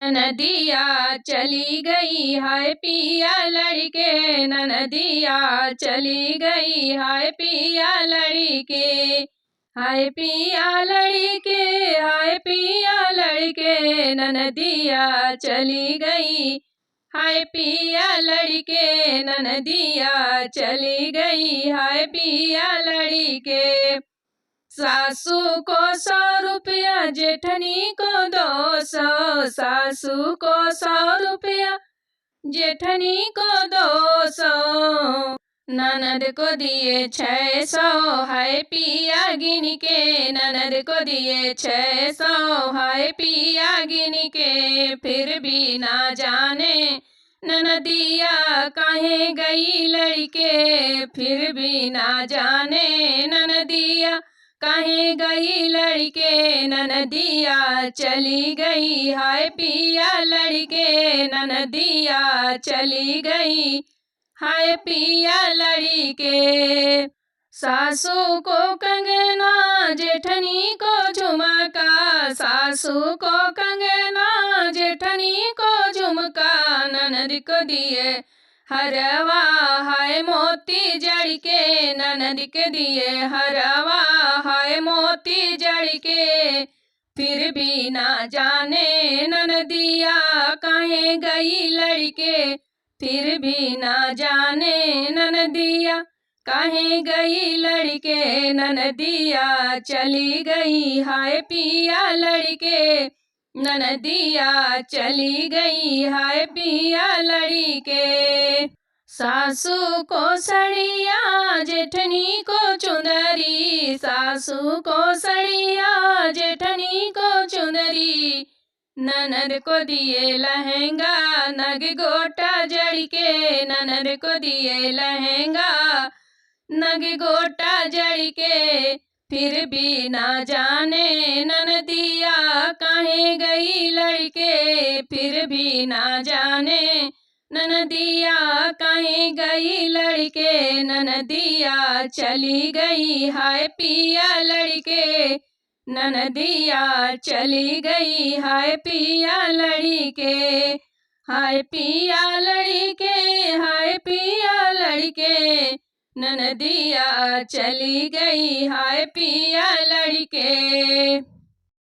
नदिया चली गई हाय पिया लड़के, नदिया चली गई हाय पिया लड़के, हाय पिया लड़के, हाय पिया लड़के, नदिया चली गई हाय पिया लड़के, नदिया चली गई हाय पिया लड़के। सासू को 100 रुपया जेठनी को 200, सासू को 100 रुपया जेठनी को 200, ननद को दिए 600 हाय पिया गिन के, ननद को दिए 600 हाय पिया गिन के। फिर भी ना जाने ननदिया काहे गई लड़के, फिर भी ना जाने ननदिया काहे गई लड़के, ननदिया चली गई हाय पिया लड़के, ननदिया चली गई हाय पिया लड़के। सासू को कंगना जेठनी को झुमका, सासू को कंगना जेठनी को झुमका, ननद को दिए हरवा हाय मोती जड़ के, ननद के दिए हरवा हाय मोती जड़ के। फिर भी ना जाने ननदिया काहे गई लड़के, फिर भी ना जाने ननदिया काहे गई लड़के, ननदिया चली गई हाय पिया लड़के, ननदिया चली गई हाय पिया लड़के। सासू को सड़िया जेठनी को चुंदरी, सासू को सड़िया जेठनी को चुंदरी, ननद को दिए लहंगा नग गोटा जड़ के, ननद को दिए लहंगा नग गोटा जड़ के। फिर भी ना जाने ननदिया काहे गई लड़के, फिर भी ना जाने ननदिया काहे गई लड़के, ननदिया चली गई हाय पिया लड़के, ननदिया चली गई हाय पिया लड़के, हाय पिया लड़के, हाय पिया लड़के, ननदिया चली गई हाय पिया लड़के।